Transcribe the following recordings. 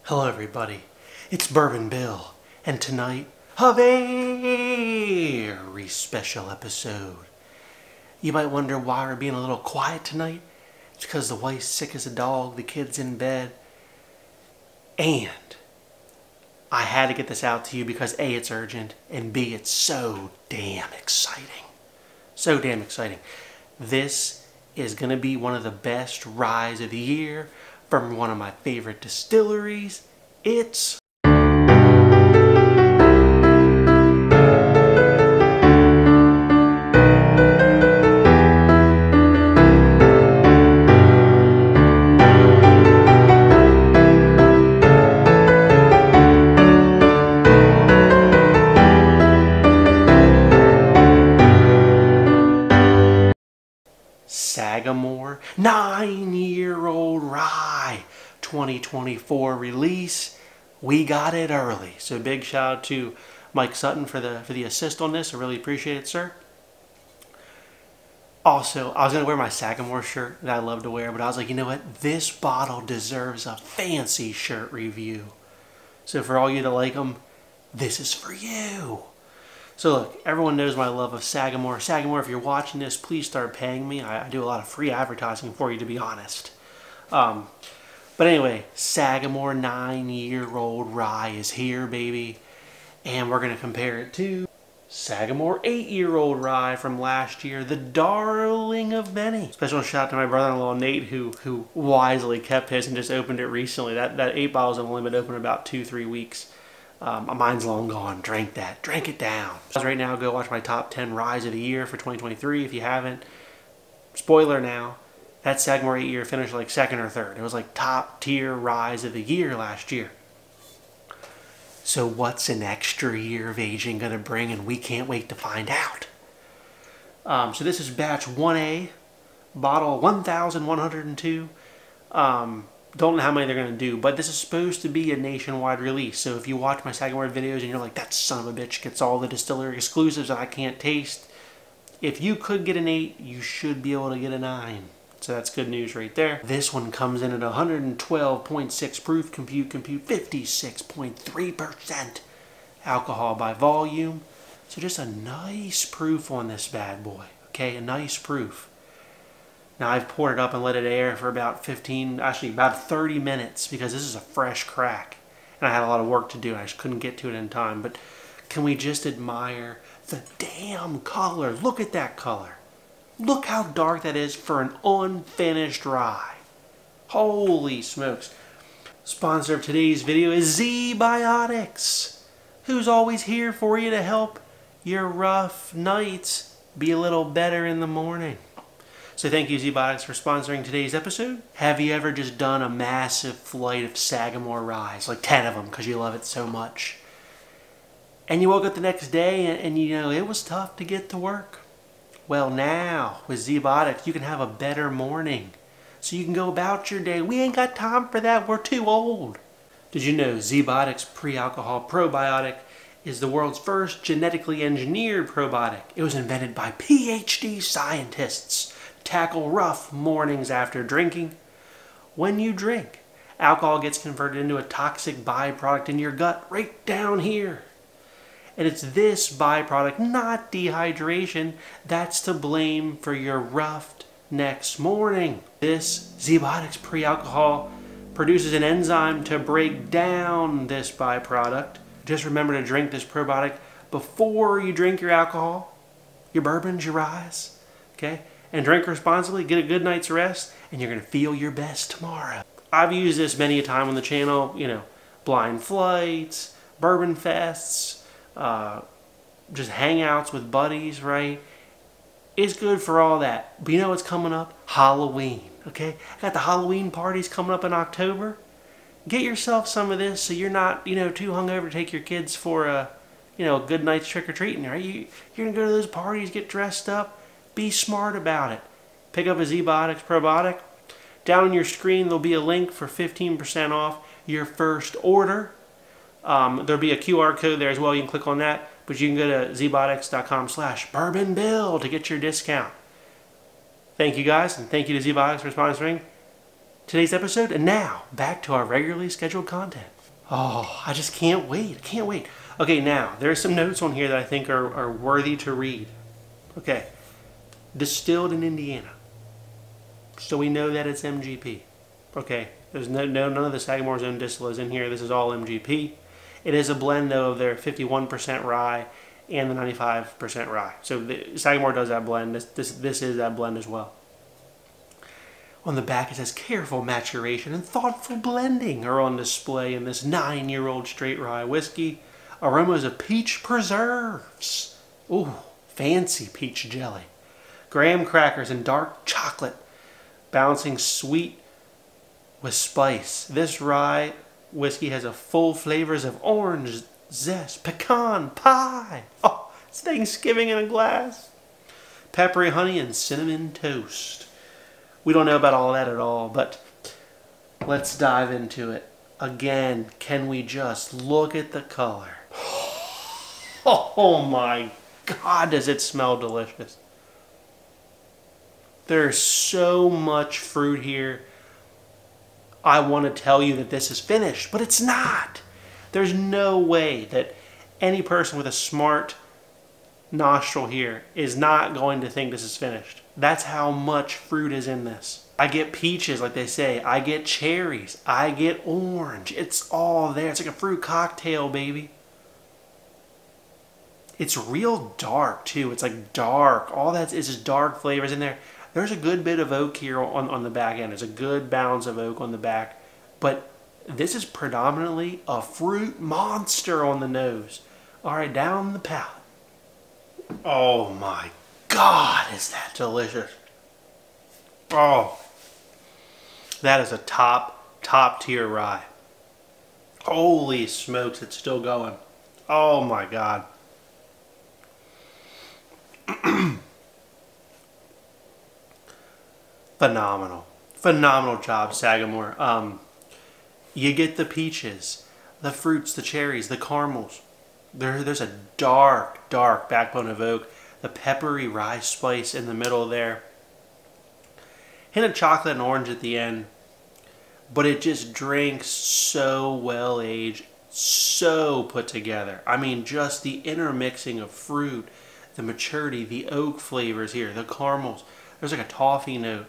Hello everybody, it's Bourbon Bill, and tonight, a very special episode. You might wonder why we're being a little quiet tonight. It's because the wife's sick as a dog, the kid's in bed, and I had to get this out to you because A, it's urgent, and B, it's so damn exciting. So damn exciting. This is going to be one of the best ryes of the year from one of my favorite distilleries. It's Sagamore 9-year-old rye 2024 release. We got it early, so big shout out to Mike Sutton for the assist on this. I really appreciate it, sir. Also, I was gonna wear my Sagamore shirt that I love to wear, but I was like, you know what, this bottle deserves a fancy shirt review. So for all you that like them, this is for you. So look, everyone knows my love of Sagamore. Sagamore, if you're watching this, please start paying me. I do a lot of free advertising for you, to be honest. But anyway, Sagamore 9-year-old rye is here, baby. And we're going to compare it to Sagamore 8-year-old rye from last year, the darling of many. Special shout out to my brother-in-law, Nate, who wisely kept his and just opened it recently. That 8 bottles have only been open about 2-3 weeks. Mine's long gone. Drank that. Drank it down. Right now, go watch my top 10 ryes of the year for 2023 if you haven't. Spoiler now, that Sagamore 8-year finished like second or third. It was like top tier ryes of the year last year. So what's an extra year of aging going to bring? And we can't wait to find out. So this is batch 1A, bottle 1102. Don't know how many they're going to do, but this is supposed to be a nationwide release. So if you watch my Sagamore videos and you're like, that son of a bitch gets all the distillery exclusives that I can't taste, if you could get an 8, you should be able to get a 9. So that's good news right there. This one comes in at 112.6 proof, compute 56.3% alcohol by volume. So just a nice proof on this bad boy, okay? A nice proof. Now I've poured it up and let it air for about 30 minutes because this is a fresh crack. And I had a lot of work to do and I just couldn't get to it in time. But can we just admire the damn color? Look at that color. Look how dark that is for an unfinished rye. Holy smokes. Sponsor of today's video is ZBiotics, who's always here for you to help your rough nights be a little better in the morning. So thank you, ZBiotics, for sponsoring today's episode. Have you ever just done a massive flight of Sagamore ryes, like 10 of them, because you love it so much? And you woke up the next day and you know, it was tough to get to work. Well, now, with ZBiotics, you can have a better morning. So you can go about your day. We ain't got time for that. We're too old. Did you know ZBiotics Pre-Alcohol Probiotic is the world's first genetically engineered probiotic? It was invented by PhD scientists. Tackle rough mornings after drinking. When you drink, alcohol gets converted into a toxic byproduct in your gut right down here. And it's this byproduct, not dehydration, that's to blame for your rough next morning. This ZBiotics Pre-Alcohol produces an enzyme to break down this byproduct. Just remember to drink this probiotic before you drink your alcohol, your bourbons, your ryes, okay? And drink responsibly, get a good night's rest, and you're going to feel your best tomorrow. I've used this many a time on the channel, you know, blind flights, bourbon fests, just hangouts with buddies, right? It's good for all that. But you know what's coming up? Halloween, okay? Got the Halloween parties coming up in October. Get yourself some of this so you're not, you know, too hungover to take your kids for a, you know, a good night's trick-or-treating, right? You're going to go to those parties, get dressed up. Be smart about it. Pick up a ZBiotics probiotic. Down on your screen, there'll be a link for 15% off your first order. There'll be a QR code there as well. You can click on that. But you can go to zbiotics.com/bourbonbill to get your discount. Thank you guys, and thank you to ZBiotics for sponsoring today's episode. And now, back to our regularly scheduled content. Oh, I just can't wait. I can't wait. Okay, now, there's some notes on here that I think are worthy to read. Okay. Distilled in Indiana. So we know that it's MGP. Okay. There's none of the Sagamore's own distillates in here. This is all MGP. It is a blend, though, of their 51% rye and the 95% rye. So Sagamore does that blend. This is that blend as well. On the back it says careful maturation and thoughtful blending are on display in this 9-year-old straight rye whiskey. Aromas of peach preserves. Ooh, fancy peach jelly. Graham crackers and dark chocolate, balancing sweet with spice. This rye whiskey has a full flavors of orange zest, pecan, pie. Oh, it's Thanksgiving in a glass. Peppery honey and cinnamon toast. We don't know about all that at all, but let's dive into it. Again, can we just look at the color? Oh my God, does it smell delicious. There's so much fruit here. I want to tell you that this is finished, but it's not. There's no way that any person with a smart nostril here is not going to think this is finished. That's how much fruit is in this. I get peaches, like they say. I get cherries. I get orange. It's all there. It's like a fruit cocktail, baby. It's real dark, too. It's like dark. All that is just dark flavors in there. There's a good bit of oak here on the back end. There's a good balance of oak on the back. But this is predominantly a fruit monster on the nose. All right, down the palate. Oh my God, is that delicious. Oh, that is a top tier rye. Holy smokes, it's still going. Oh my God. Phenomenal. Phenomenal job, Sagamore. You get the peaches, the fruits, the cherries, the caramels. There's a dark backbone of oak. The peppery rye spice in the middle there. Hint of chocolate and orange at the end. But it just drinks so well aged, so put together. I mean, just the intermixing of fruit, the maturity, the oak flavors here, the caramels. There's like a toffee note.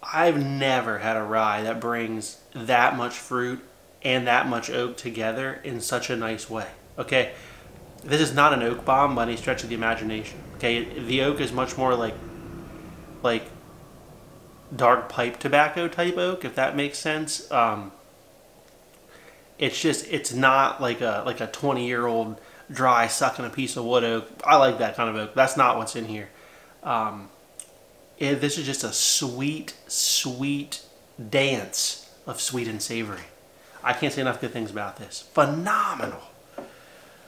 I've never had a rye that brings that much fruit and that much oak together in such a nice way. Okay, this is not an oak bomb by any stretch of the imagination. Okay, the oak is much more like dark pipe tobacco type oak, if that makes sense. It's not like a 20-year-old dry sucking a piece of wood oak. I like that kind of oak. That's not what's in here. This is just a sweet dance of sweet and savory. I can't say enough good things about this. Phenomenal.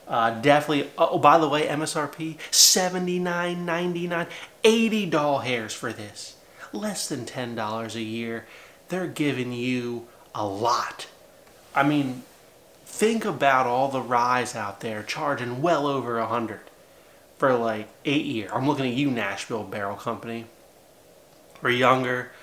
Definitely. Oh, by the way, MSRP $79.99. 80 doll hairs for this. Less than $10 a year. They're giving you a lot. I mean, think about all the ryes out there charging well over 100 for like 8 year. I'm looking at you, Nashville Barrel Company. Or younger.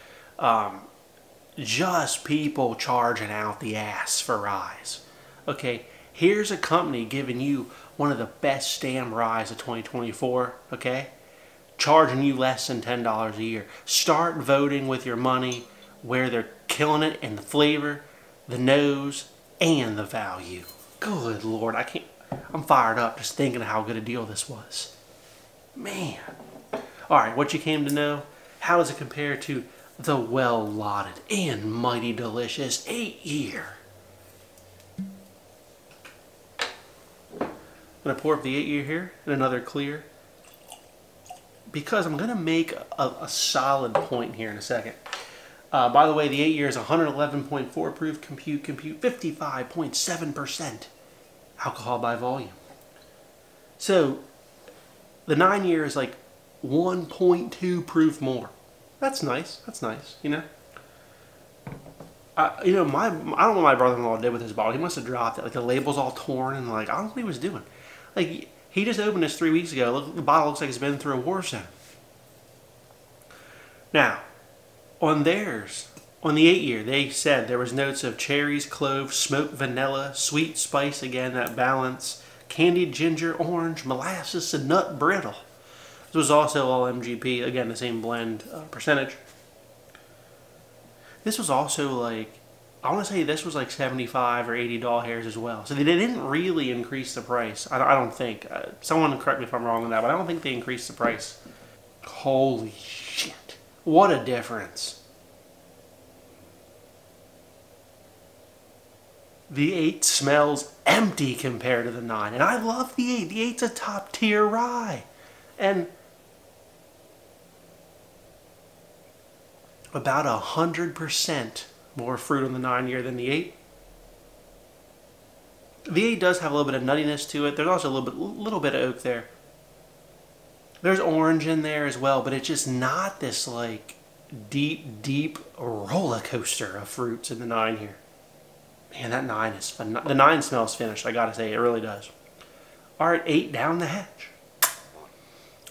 Just people charging out the ass for ryes. Okay, here's a company giving you one of the best damn ryes of 2024. Okay, charging you less than $10 a year. Start voting with your money where they're killing it in the flavor, the nose, and the value. Good Lord, I'm fired up just thinking of how good a deal this was. Man. All right, what you came to know? How does it compare to the well-lauded and mighty delicious 8-year? I'm going to pour up the 8-year here in another clear, because I'm going to make a solid point here in a second. By the way, the 8-year is 111.4 proof, compute 55.7% alcohol by volume. So the 9-year is like 1.2 proof more. That's nice. That's nice, you know. I don't know what my brother-in-law did with his bottle. He must have dropped it. Like the label's all torn and like I don't know what he was doing. Like he just opened this 3 weeks ago. Look, the bottle looks like it's been through a war zone. Now, on theirs, On the 8-year, they said there was notes of cherries, cloves, smoked vanilla, sweet spice, again, that balance, candied ginger, orange, molasses, and nut brittle. This was also all MGP, again, the same blend percentage. This was also like, I want to say this was like $75 or $80 hairs as well. So they didn't really increase the price. I don't think. Someone correct me if I'm wrong on that, but I don't think they increased the price. Holy shit. What a difference. The 8 smells empty compared to the 9. And I love the 8. The 8's a top tier rye. And about 100% more fruit on the 9-year than the 8. The 8 does have a little bit of nuttiness to it. There's also a little bit of oak there. There's orange in there as well, but it's just not this like deep roller coaster of fruits in the 9 here. Man, that 9 is fun. The 9 smells finished, I gotta say, it really does. Alright, 8 down the hatch.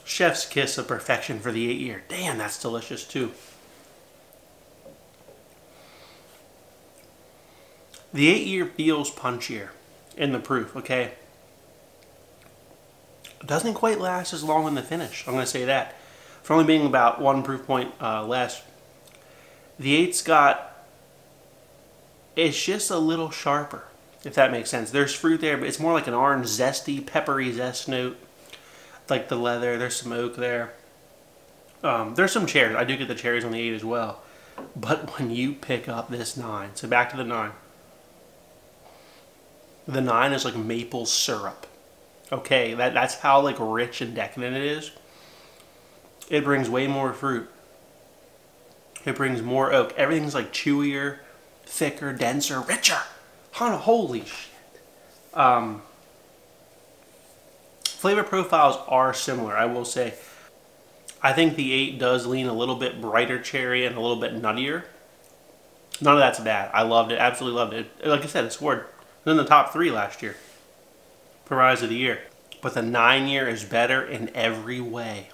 Chef's kiss of perfection for the 8-year. Damn, that's delicious too. The 8-year feels punchier in the proof, okay? It doesn't quite last as long in the finish, I'm going to say that. For only being about 1 proof point less. The 8's it's just a little sharper, if that makes sense. There's fruit there, but it's more like an orange zesty, peppery zest note. Like the leather, there's some oak there. There's some cherries. I do get the cherries on the 8 as well. But when you pick up this 9, so back to the 9. The 9 is like maple syrup. Okay, that's how like rich and decadent it is. It brings way more fruit. It brings more oak. Everything's like chewier, thicker, denser, richer. Holy shit. Flavor profiles are similar, I will say. I think the 8 does lean a little bit brighter cherry and a little bit nuttier. None of that's bad. I loved it. Absolutely loved it. Like I said, it scored in the top 3 last year for Ryes of the Year. But the 9-year is better in every way.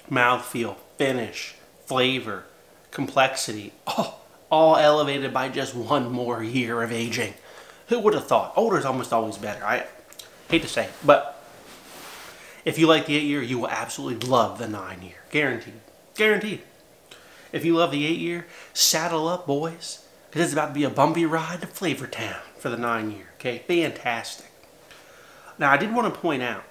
Mouthfeel, finish, flavor, complexity, all elevated by just 1 more year of aging. Who would have thought? Older is almost always better. I hate to say it, but if you like the 8-year, you will absolutely love the 9-year. Guaranteed. Guaranteed. If you love the 8-year, saddle up, boys, because it's about to be a bumpy ride to Flavor Town for the 9-year. Okay, fantastic. Now, I did want to point out,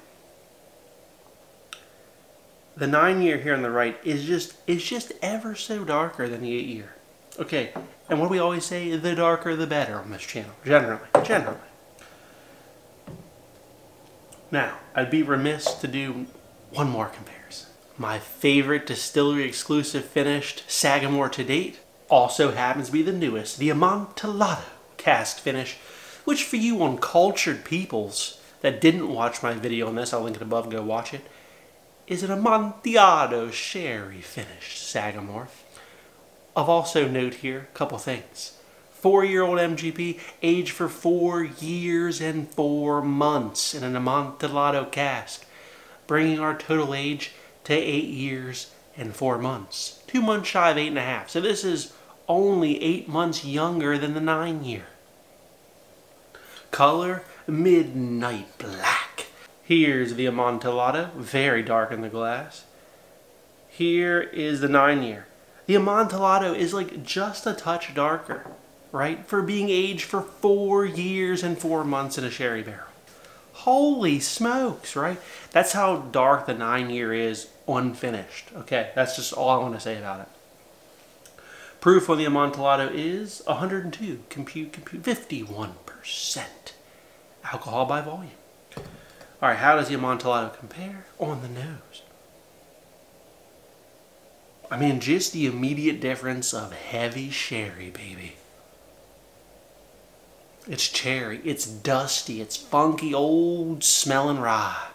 the 9-year here on the right is just ever so darker than the 8-year. Okay, and what do we always say? The darker the better on this channel, generally. Now, I'd be remiss to do one more comparison. My favorite distillery exclusive finished Sagamore to date also happens to be the newest, the Amontillado cask finish, which for you uncultured peoples that didn't watch my video on this, I'll link it above, go watch it, is an Amontillado sherry finished Sagamore. Of also note here, a couple things. 4-year-old MGP, aged for 4 years and 4 months in an Amontillado cask, bringing our total age to 8 years and 4 months. 2 months shy of 8.5. So this is only 8 months younger than the 9-year. Color, midnight black. Here's the Amontillado, very dark in the glass. Here is the 9-year. The Amontillado is like just a touch darker, right? For being aged for 4 years and 4 months in a sherry barrel. Holy smokes, right? That's how dark the 9-year is unfinished. Okay, that's just all I want to say about it. Proof on the Amontillado is 102, compute, 51% alcohol by volume. All right, how does the Amontillado compare on the nose? I mean, just the immediate difference of heavy sherry, baby. It's cherry, it's dusty, it's funky, old smelling rye.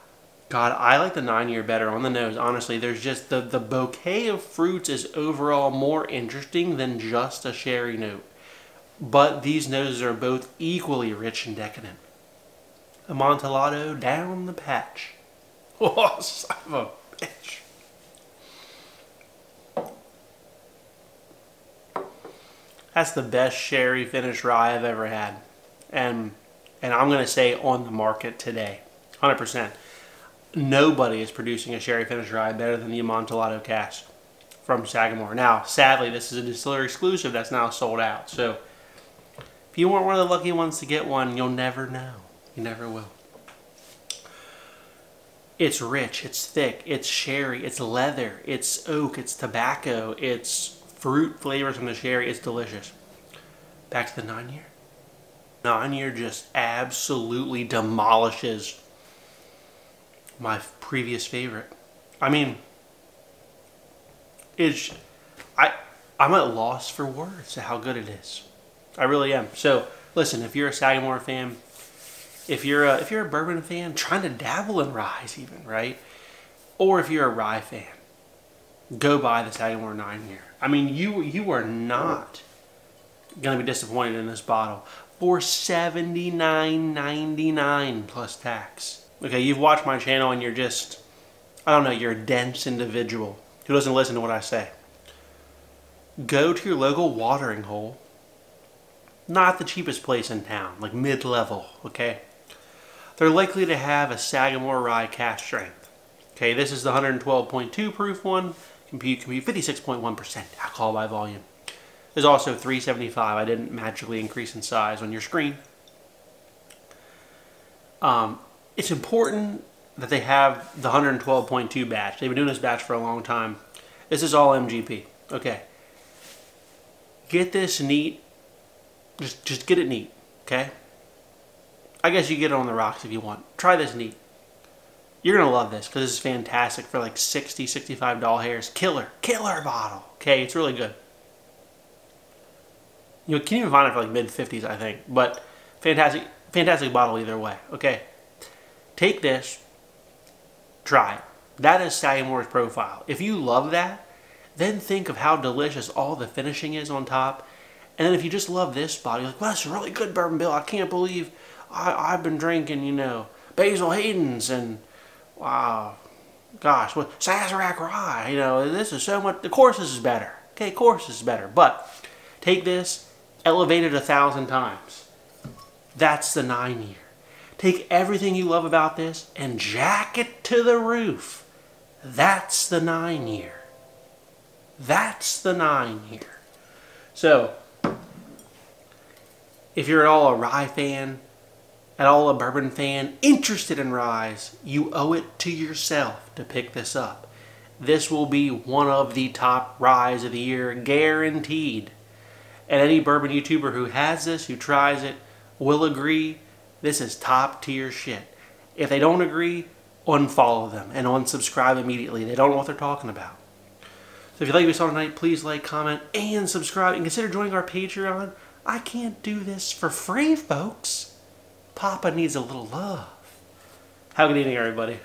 God, I like the 9-year better on the nose. Honestly, there's just the bouquet of fruits is overall more interesting than just a sherry note. But these noses are both equally rich and decadent. Amontillado down the patch. Oh, son of a bitch. That's the best sherry finished rye I've ever had. And I'm going to say on the market today. 100%. Nobody is producing a sherry finished rye better than the Amontillado cask from Sagamore. Now, sadly, this is a distillery exclusive that's now sold out. So, if you weren't one of the lucky ones to get one, you'll never know. You never will. It's rich, it's thick, it's sherry, it's leather, it's oak, it's tobacco, it's fruit flavors from the sherry. It's delicious. Back to the 9-year. 9-year just absolutely demolishes my previous favorite. I mean, I'm at loss for words at how good it is. I really am. So listen, if you're a Sagamore fan, if you're a bourbon fan trying to dabble in ryes even, right? Or if you're a rye fan, go buy the Sagamore 9-year. I mean, you are not gonna be disappointed in this bottle for $79.99 plus tax. Okay, you've watched my channel and you're just, I don't know, you're a dense individual who doesn't listen to what I say. Go to your local watering hole. Not the cheapest place in town, like mid-level, okay? They're likely to have a Sagamore rye cask strength. Okay, this is the 112.2 proof one. Can be 56.1% alcohol by volume. There's also 375. I didn't magically increase in size on your screen. It's important that they have the 112.2 batch. They've been doing this batch for a long time. This is all MGP. Okay. Get this neat. Just get it neat, okay? I guess you get it on the rocks if you want. Try this neat. You're going to love this because this is fantastic for like $60, $65 hairs. Killer bottle. Okay, it's really good. You can even find it for like mid-50s, I think. But fantastic bottle either way. Okay, take this. Try it. That is Sagamore's profile. If you love that, then think of how delicious all the finishing is on top. And then if you just love this bottle, you're like, well, that's a really good bourbon, Bill. I can't believe I've been drinking, you know, Basil Hayden's and, wow, gosh, what, Sazerac Rye. You know, this is so much, of course this is better. Okay, of course this is better. But take this, elevate it 1,000 times. That's the 9-year. Take everything you love about this and jack it to the roof. That's the 9-year. That's the 9-year. So, if you're at all a rye fan, at all a bourbon fan, interested in ryes, you owe it to yourself to pick this up. This will be one of the top ryes of the year, guaranteed. And any bourbon YouTuber who has this, who tries it, will agree this is top tier shit. If they don't agree, unfollow them and unsubscribe immediately. They don't know what they're talking about. So if you like what you saw tonight, please like, comment, and subscribe. And consider joining our Patreon. I can't do this for free, folks. Papa needs a little love. Have a good evening, everybody.